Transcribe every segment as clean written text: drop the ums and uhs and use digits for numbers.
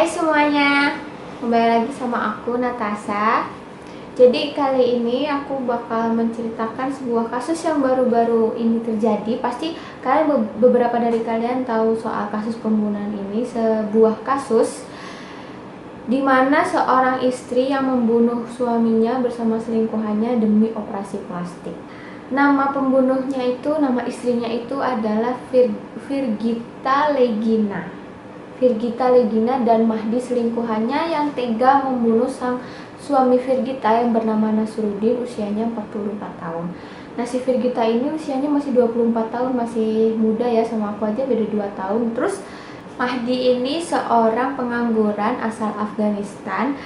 Hai semuanya, kembali lagi sama aku Natasha. Jadi kali ini aku bakal menceritakan sebuah kasus yang baru-baru ini terjadi. Pasti kalian beberapa dari kalian tahu soal kasus pembunuhan ini. Sebuah kasus di mana seorang istri yang membunuh suaminya bersama selingkuhannya demi operasi plastik. Nama pembunuhnya itu, nama istrinya itu adalah Virgita Legina. Virgita Legina dan Mahdi selingkuhannya yang tega membunuh sang suami Virgita yang bernama Nasruddin, usianya 44 tahun. Nah, si Virgita ini usianya masih 24 tahun, masih muda ya, sama aku aja beda 2 tahun. Terus Mahdi ini seorang pengangguran asal Afghanistan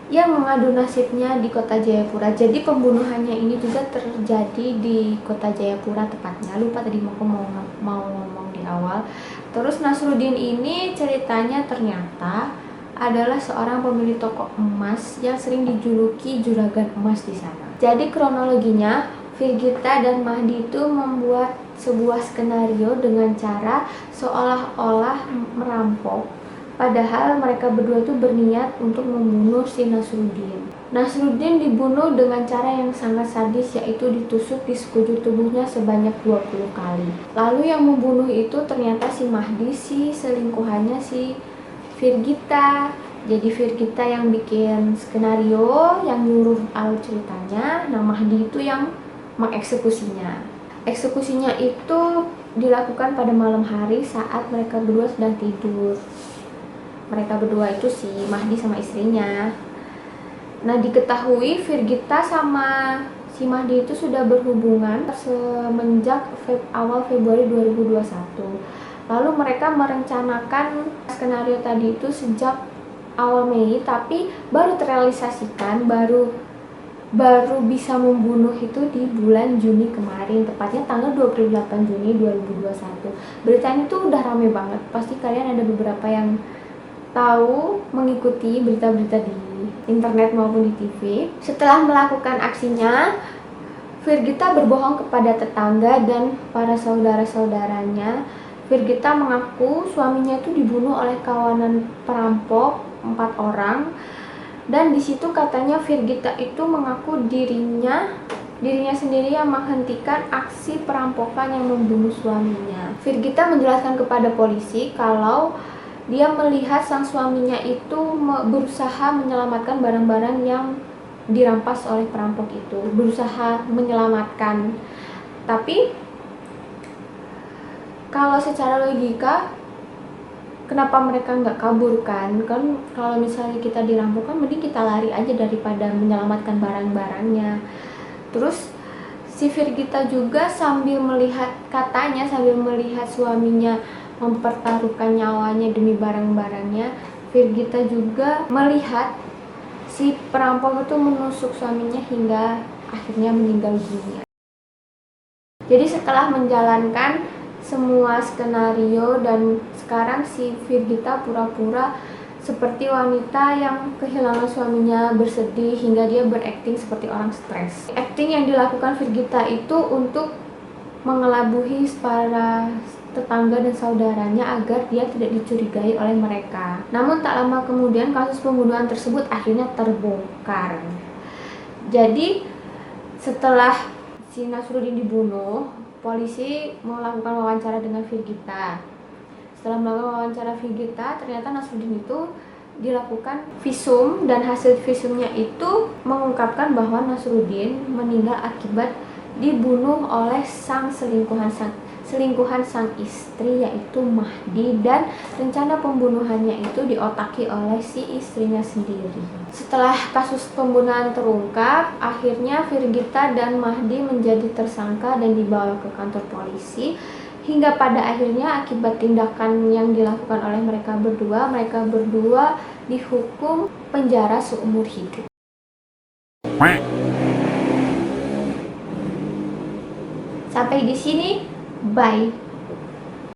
yang mengadu nasibnya di kota Jayapura. Jadi pembunuhannya ini juga terjadi di kota Jayapura tepatnya. Lupa tadi aku mau ngomong di awal. Terus Nasruddin ini ceritanya ternyata adalah seorang pemilik toko emas yang sering dijuluki juragan emas di sana. Jadi kronologinya, Virgita dan Mahdi itu membuat sebuah skenario dengan cara seolah-olah merampok, padahal mereka berdua itu berniat untuk membunuh si Nasruddin. Nasruddin dibunuh dengan cara yang sangat sadis, yaitu ditusuk di sekujur tubuhnya sebanyak 20 kali. Lalu yang membunuh itu ternyata si Mahdi, si selingkuhannya si Virgita. Jadi Virgita yang bikin skenario, yang nyuruh alur ceritanya. Nah, Mahdi itu yang mengeksekusinya. Eksekusinya itu dilakukan pada malam hari saat mereka berdua sedang tidur. Mereka berdua itu si Mahdi sama istrinya. Nah, diketahui Virgita sama si Mahdi itu sudah berhubungan semenjak awal Februari 2021. Lalu mereka merencanakan skenario tadi itu sejak awal Mei, tapi baru terrealisasikan, baru bisa membunuh itu di bulan Juni kemarin, tepatnya tanggal 28 Juni 2021. Beritanya itu udah rame banget. Pasti kalian ada beberapa yang tahu, mengikuti berita-berita di internet maupun di TV. Setelah melakukan aksinya, Virgita berbohong kepada tetangga dan para saudara-saudaranya. Virgita mengaku suaminya itu dibunuh oleh kawanan perampok 4 orang, dan di situ katanya Virgita itu mengaku dirinya sendiri yang menghentikan aksi perampokan yang membunuh suaminya. Virgita menjelaskan kepada polisi kalau dia melihat sang suaminya itu berusaha menyelamatkan barang-barang yang dirampas oleh perampok itu, berusaha menyelamatkan. Tapi kalau secara logika, kenapa mereka nggak kabur kan? Kan kalau misalnya kita dirampok kan mending kita lari aja daripada menyelamatkan barang-barangnya. Terus si Virgita juga katanya sambil melihat suaminya mempertaruhkan nyawanya demi barang-barangnya, Virgita juga melihat si perampok itu menusuk suaminya hingga akhirnya meninggal dunia. Jadi setelah menjalankan semua skenario, dan sekarang si Virgita pura-pura seperti wanita yang kehilangan suaminya, bersedih hingga dia berakting seperti orang stres. Akting yang dilakukan Virgita itu untuk mengelabui para tetangga dan saudaranya agar dia tidak dicurigai oleh mereka. Namun tak lama kemudian kasus pembunuhan tersebut akhirnya terbongkar. Jadi setelah si Nasruddin dibunuh, polisi melakukan wawancara dengan Virgita. Setelah melakukan wawancara Virgita, ternyata Nasruddin itu dilakukan visum, dan hasil visumnya itu mengungkapkan bahwa Nasruddin meninggal akibat dibunuh oleh selingkuhan sang istri, yaitu Mahdi, dan rencana pembunuhannya itu diotaki oleh si istrinya sendiri. Setelah kasus pembunuhan terungkap, akhirnya Virgita dan Mahdi menjadi tersangka dan dibawa ke kantor polisi, hingga pada akhirnya akibat tindakan yang dilakukan oleh mereka berdua dihukum penjara seumur hidup. Sampai di sini, bye.